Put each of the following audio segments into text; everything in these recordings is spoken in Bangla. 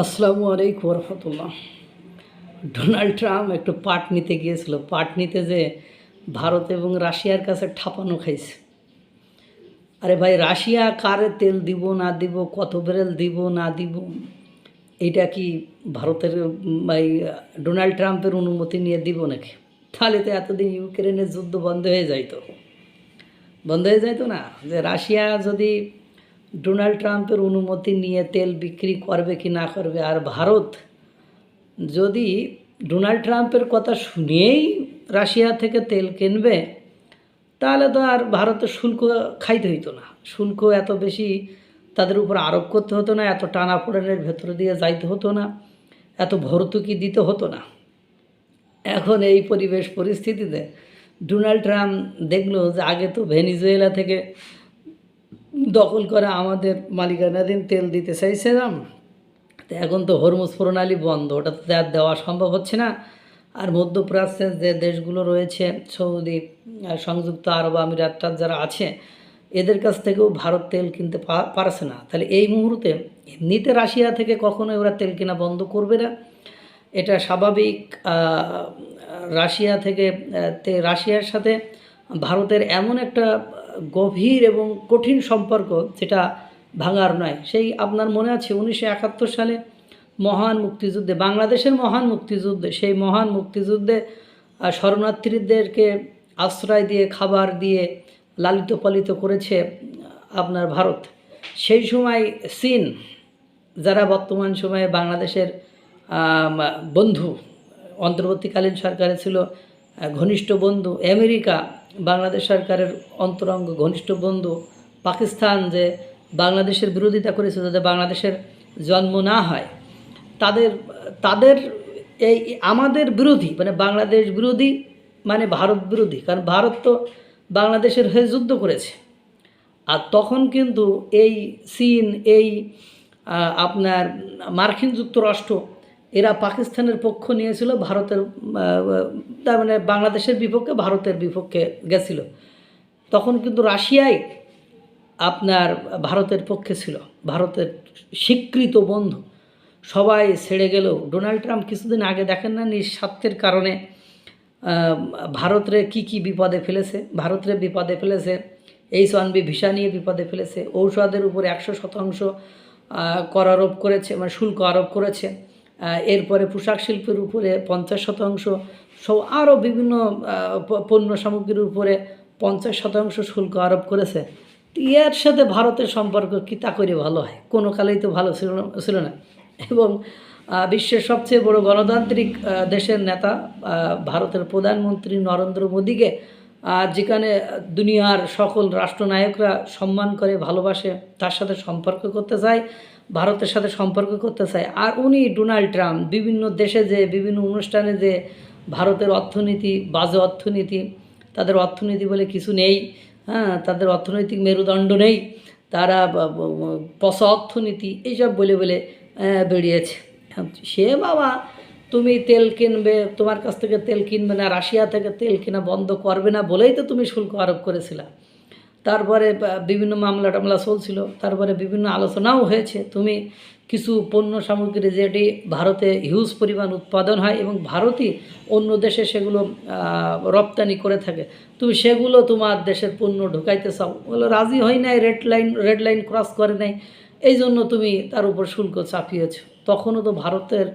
আসসালামু আলাইকুম রহমতুল্লাহ। ডোনাল্ড ট্রাম্প একটু পাট নিতে গিয়েছিল। পাট নিতে যে ভারত এবং রাশিয়ার কাছে ঠাপানো খাইছে। আরে ভাই, রাশিয়া কারে তেল দিব না দিব, কত ব্যারেল দিব না দিব, এইটা কি ভারতের ভাই ডোনাল্ড ট্রাম্পের অনুমতি নিয়ে দিব নাকি? তাহলে তো এতদিন ইউক্রেনের যুদ্ধ বন্ধ হয়ে যাইতো। বন্ধ হয়ে যাইতো না? যে রাশিয়া যদি ডোনাল্ড ট্রাম্পের অনুমতি নিয়ে তেল বিক্রি করবে কি না করবে, আর ভারত যদি ডোনাল্ড ট্রাম্পের কথা শুনেই রাশিয়া থেকে তেল কিনবে, তাহলে তো আর ভারতের শুল্ক খাইতে হইতো না। শুল্ক এত বেশি তাদের উপর আরোপ করতে হতো না, এত টানাপোড়েনের ভেতর দিয়ে যাইতে হতো না, এত ভর্তুকি দিতে হতো না। এখন এই পরিবেশ পরিস্থিতিতে ডোনাল্ড ট্রাম্প দেখলো যে আগে তো ভেনিজুয়েলা থেকে দখল করে আমাদের মালিকানাধীন তেল দিতে চাইছিলাম, তো এখন তো হরমুজ প্রণালী বন্ধ, ওটা তো আর দেওয়া সম্ভব হচ্ছে না। আর মধ্যপ্রাচ্যের যে দেশগুলো রয়েছে, সৌদি, সংযুক্ত আরব আমিরাত যারা আছে, এদের কাছ থেকেও ভারত তেল কিনতে পারছে না। তাহলে এই মুহূর্তে এমনিতে রাশিয়া থেকে কখনোই ওরা তেল কেনা বন্ধ করবে না, এটা স্বাভাবিক। রাশিয়া থেকে রাশিয়ার সাথে ভারতের এমন একটা গভীর এবং কঠিন সম্পর্ক যেটা ভাঙার নয়। সেই আপনার মনে আছে 1971 সালে মহান মুক্তিযুদ্ধে, বাংলাদেশের মহান মুক্তিযুদ্ধে, সেই মহান মুক্তিযুদ্ধে শরণার্থীদেরকে আশ্রয় দিয়ে, খাবার দিয়ে লালিত পালিত করেছে আপনার ভারত। সেই সময় চীন, যারা বর্তমান সময়ে বাংলাদেশের বন্ধু, অন্তর্বর্তীকালীন সরকারে ছিল ঘনিষ্ঠ বন্ধু, আমেরিকা বাংলাদেশ সরকারের অন্তরঙ্গ ঘনিষ্ঠ বন্ধু, পাকিস্তান যে বাংলাদেশের বিরোধিতা করেছে যাতে বাংলাদেশের জন্ম না হয়, তাদের তাদের এই আমাদের বিরোধী, মানে বাংলাদেশ বিরোধী, মানে ভারত বিরোধী। কারণ ভারত তো বাংলাদেশের হয়ে যুদ্ধ করেছে। আর তখন কিন্তু এই চীন, এই আপনার মার্কিন যুক্তরাষ্ট্র, এরা পাকিস্তানের পক্ষ নিয়েছিল, ভারতের তার মানে বাংলাদেশের বিপক্ষে, ভারতের বিপক্ষে গেছিল। তখন কিন্তু রাশিয়াই আপনার ভারতের পক্ষে ছিল, ভারতের স্বীকৃত বন্ধু। সবাই ছেড়ে গেলেও ডোনাল্ড ট্রাম্প কিছুদিন আগে দেখেন না, নিঃস্বার্থের কারণে ভারতরে কি বিপদে ফেলেছে। ভারতরে বিপদে ফেলেছে H-1B ভিসা নিয়ে বিপদে ফেলেছে, ঔষধের উপর 100% কর আরোপ করেছে, মানে শুল্ক আরোপ করেছে। এরপরে পোশাক শিল্পের উপরে 50%, সব আরও বিভিন্ন পণ্য সামগ্রীর উপরে 50% শুল্ক আরোপ করেছে। এর সাথে ভারতের সম্পর্ক কী তা করে ভালো হয়? কোনো কালেই তো ভালো ছিল না। এবং বিশ্বের সবচেয়ে বড় গণতান্ত্রিক দেশের নেতা ভারতের প্রধানমন্ত্রী নরেন্দ্র মোদীকে যেখানে দুনিয়ার সকল রাষ্ট্রনায়করা সম্মান করে, ভালোবাসে, তার সাথে সম্পর্ক করতে চায়, ভারতের সাথে সম্পর্ক করতে চায়, আর উনি ডোনাল্ড ট্রাম্প বিভিন্ন দেশে যে বিভিন্ন অনুষ্ঠানে যে ভারতের অর্থনীতি বাজে অর্থনীতি, তাদের অর্থনীতি বলে কিছু নেই, হ্যাঁ, তাদের অর্থনৈতিক মেরুদণ্ড নেই, তারা পচা অর্থনীতি, এইসব বলে বলে বেরিয়েছে। সে বাবা, তুমি তেল কিনবে, তোমার কাছ থেকে তেল কিনবে না, রাশিয়া থেকে তেল কেনা বন্ধ করবে না বলেই তো তুমি শুল্ক আরোপ করেছিলা। তারপরে বিভিন্ন মামলা টামলা চলছিল, তারপরে বিভিন্ন আলোচনাও হয়েছে। তুমি কিছু পণ্য সামগ্রী যেটি ভারতে হিউজ পরিমাণ উৎপাদন হয় এবং ভারতই অন্য দেশে সেগুলো রপ্তানি করে থাকে, তুমি সেগুলো তোমার দেশের পণ্য ঢুকাইতে চাও, বলে রাজি হয় নাই, রেড লাইন ক্রস করে নাই, এই জন্য তুমি তার উপর শুল্ক চাপিয়েছ। তখনও তো ভারতের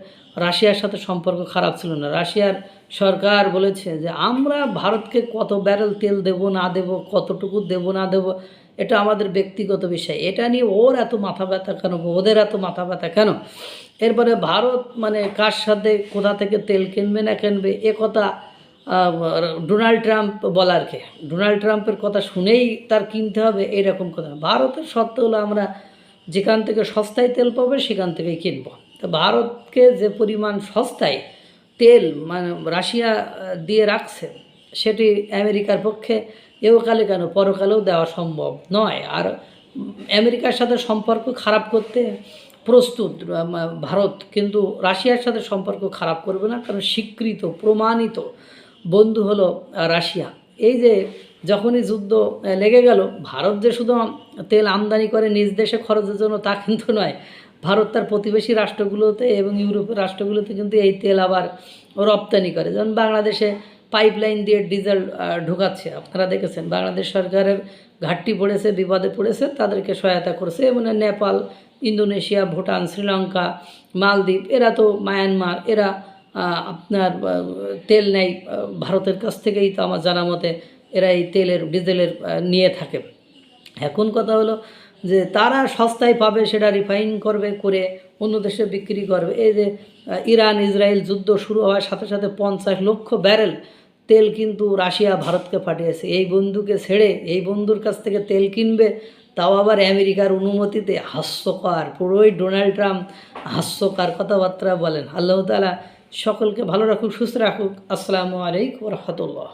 রাশিয়ার সাথে সম্পর্ক খারাপ ছিল না। রাশিয়ার সরকার বলেছে যে আমরা ভারতকে কত ব্যারেল তেল দেব না দেব, কতটুকু দেব না দেব, এটা আমাদের ব্যক্তিগত বিষয়, এটা নিয়ে ওর এত মাথা ব্যথা কেন, ওদের এত মাথা ব্যথা কেন? এরপরে ভারত মানে কার সাথে কোথা থেকে তেল কিনবে না কিনবে এ কথা ডোনাল্ড ট্রাম্প বলার কে? ডোনাল্ড ট্রাম্পের কথা শুনেই তার কিনতে হবে এরকম কথা। ভারতের সত্য হলো আমরা যেখান থেকে সস্তায় তেল পাবে সেখান থেকেই কিনব। তো ভারতকে যে পরিমাণ সস্তায় তেল মানে রাশিয়া দিয়ে রাখছে, সেটি আমেরিকার পক্ষে এওকালে কেন পরকালেও দেওয়া সম্ভব নয়। আর আমেরিকার সাথে সম্পর্ক খারাপ করতে প্রস্তুত ভারত, কিন্তু রাশিয়ার সাথে সম্পর্ক খারাপ করবে না, কারণ স্বীকৃত প্রমাণিত বন্ধু হলো রাশিয়া। এই যে যখনই যুদ্ধ লেগে গেল, ভারত যে শুধু তেল আমদানি করে নিজ দেশে খরচের জন্য তা কিন্তু নয়, ভারত তার প্রতিবেশী রাষ্ট্রগুলোতে এবং ইউরোপের রাষ্ট্রগুলোতে কিন্তু এই তেল আবার রপ্তানি করে। যেমন বাংলাদেশে পাইপলাইন দিয়ে ডিজেল ঢোকাচ্ছে, আপনারা দেখেছেন। বাংলাদেশ সরকারের ঘাটতি পড়েছে, বিপদে পড়েছে, তাদেরকে সহায়তা করছে। এবং নেপাল, ইন্দোনেশিয়া, ভুটান, শ্রীলঙ্কা, মালদ্বীপ, এরা তো মায়ানমার, এরা আপনার তেল নেয় ভারতের কাছ থেকেই, তো আমার জানা মতে এরা এই তেলের ডিজেলের নিয়ে থাকে। এখন কথা হলো যে তারা সস্তায় পাবে, সেটা রিফাইন করবে, করে অন্য দেশে বিক্রি করবে। এই যে ইরান ইসরায়েল যুদ্ধ শুরু হওয়ার সাথে সাথে 50 লক্ষ ব্যারেল তেল কিন্তু রাশিয়া ভারতকে পাঠিয়েছে। এই বন্ধুকে ছেড়ে এই বন্ধুর কাছ থেকে তেল কিনবে, তাও আবার আমেরিকার অনুমতিতে। হাস্যকর, পুরোই ডোনাল্ড ট্রাম্প হাস্যকর কথাবার্তা বলেন। আল্লাহ তাআলা সকলকে ভালো রাখুক, সুস্থ রাখুক। আসসালামু আলাইকুম ওয়া রাহমাতুল্লাহ।